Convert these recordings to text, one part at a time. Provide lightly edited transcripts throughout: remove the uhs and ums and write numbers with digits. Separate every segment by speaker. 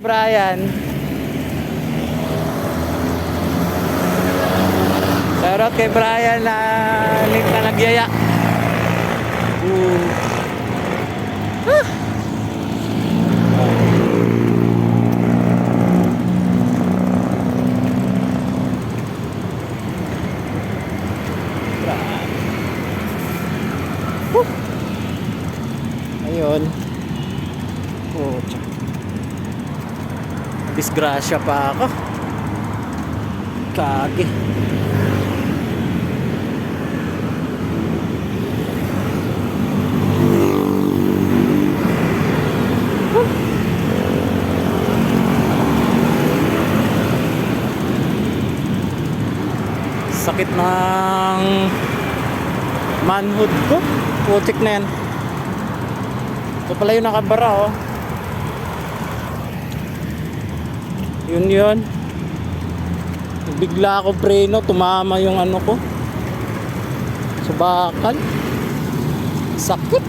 Speaker 1: Brian. Shoutout kay Brian na link na nagyaya. Ah. Ayun. Oh, disgrasya pa ako. Kagi. Sakit ng manhood ko. Putik na yan. Ito pala yung nakabara, oh. Yun. Bigla ako preno, tumama yung ano ko. Sa bakal. Sakit.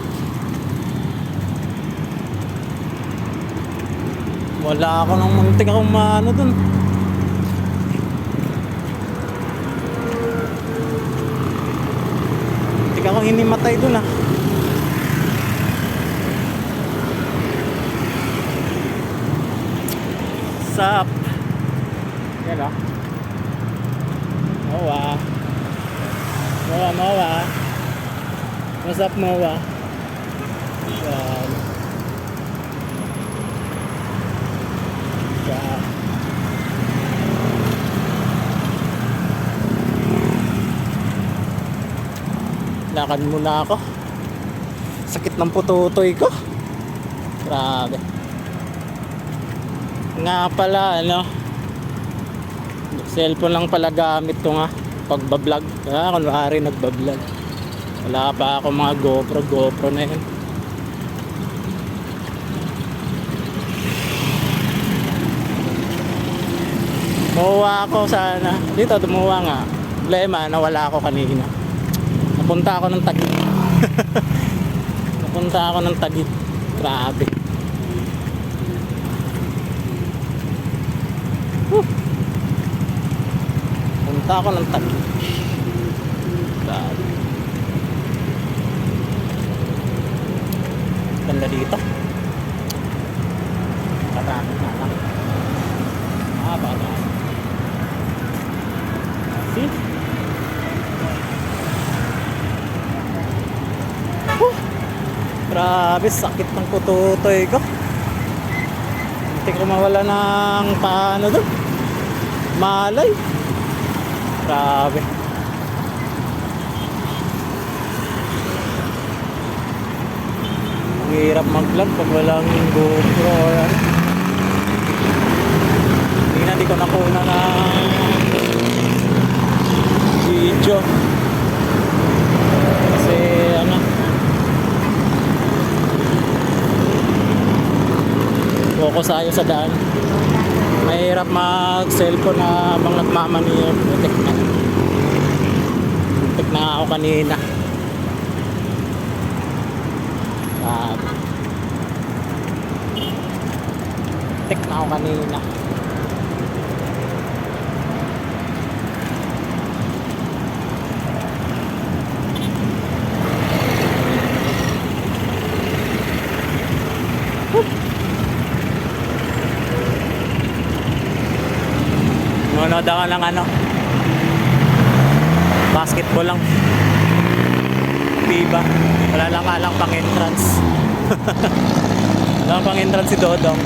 Speaker 1: Wala ako nang muntik akong maano dun. Muntik akong hinimatay dun, ah. Sup? Yan, ah. Moa. What's up, Moa? Yan. Yan. Lakad muna ako. Sakit ng pututoy ko. Grabe. Nga pala, ano, cellphone lang pala gamit ko nga pagbablog. Kunwari nagbablog. Wala pa ako mga GoPro na yun. Muwa ako sana. Dito tumuwa nga. Problema, nawala ako kanina. Napunta ako ng Taguig. Grabe. Punta ako ng Taguig. Grabe. Ganda dito. Karami na lang. Baka. See? Grabe, sakit ng pututoy ko. Hindi ko mawala ng paano doon. Malay. Grabe. Ang hirap mag-vlog pag walang GoPro or ano. Hindi ko nakuna ng video. Kasi ano, focus tayo sa daan. Mahirap mag-cellphone na habang nagmamaniyo. Muntik na ako kanina. Muntik na ako kanina. Nanonood ako ng ano, basketball lang. Diba? Wala lang alang pang entrance. Wala lang pang entrance si Dodong.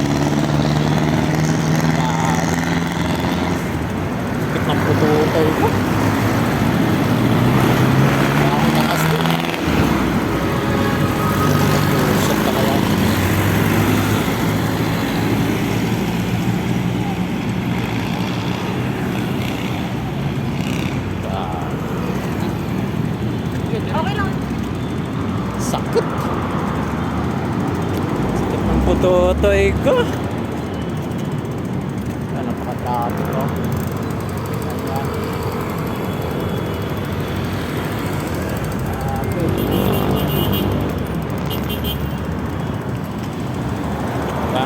Speaker 1: Sakit ng pututoy ko. Ang takas ko. Shot ka kaya.
Speaker 2: Okay lang.
Speaker 1: Sakit. Sakit ng pututoy ko. Napaka-traffic ko. Ayan. Diba?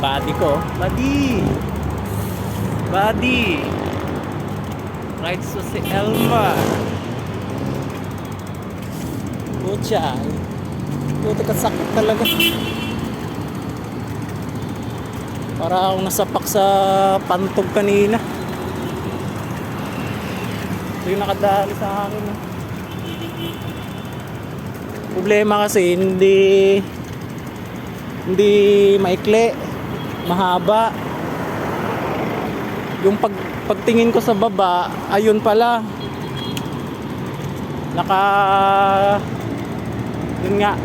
Speaker 1: body ko. Body! Body! Right so si Elma. Pucha. Puti ka sakit talaga. Para akong nasapak sa pantog kanina. Ito yung nakadali sa akin. Problema kasi hindi maikli, mahaba. Yung pagtingin ko sa baba, ayun pala. Yun nga.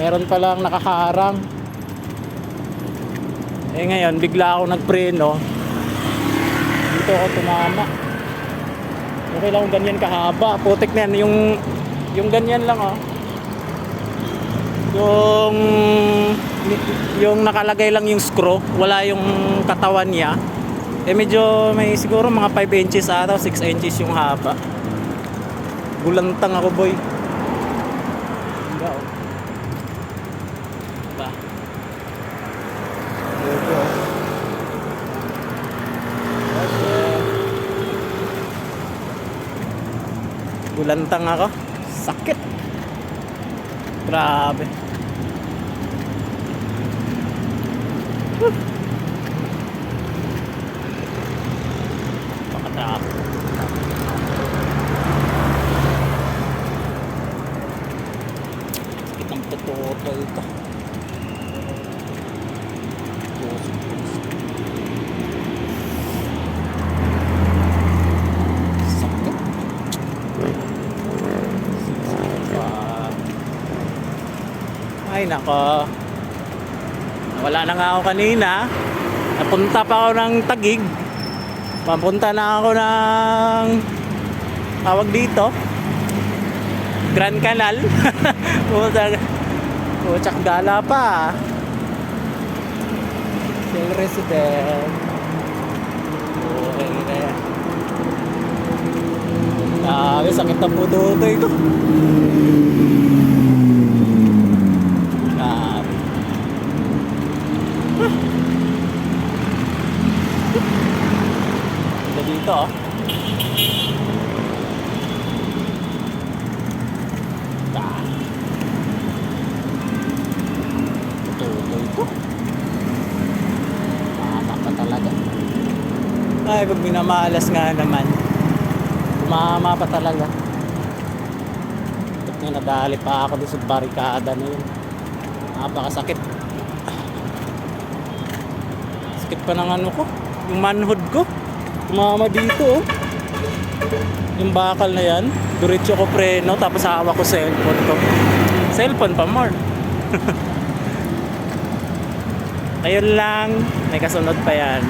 Speaker 1: Meron palang nakaharang. Eh ngayon, bigla ako nagpreno. Dito ako tumama. Okay lang kung ganyan kahaba. Putik na yan. Yung ganyan lang oh. Yung nakalagay lang yung screw. Wala yung katawan niya. Eh medyo may siguro mga 5 inches ata, 6 inches yung haba. Gulantang ako boy. Diba oh. Diba? Diba? Gulantang ako. Sakit. Grabe. Pakatakot. Sakit ang pututol ito. Sakit. Ay nako. Wala na nga ako kanina. Napunta pa ako ng Taguig. Papunta na ako ng tawag dito Grand Canal. Puchak gala pa. Del Resident. Okay na yan. Grabe, sakit ang pututoy ko. Dito oh. Tutoy ko. Mama pa talaga. Ay, pag minamalas nga naman, tumama pa talaga. Tapos nga nadali pa ako doon sa barikada na yun. Napakasakit. Sakit pa ng ano ko, yung manhood ko. Tumama dito oh. Yung bakal na yan, diretso ko preno tapos hawak ko cellphone ko. Cellphone pa more. Ayun lang, may kasunod pa yan.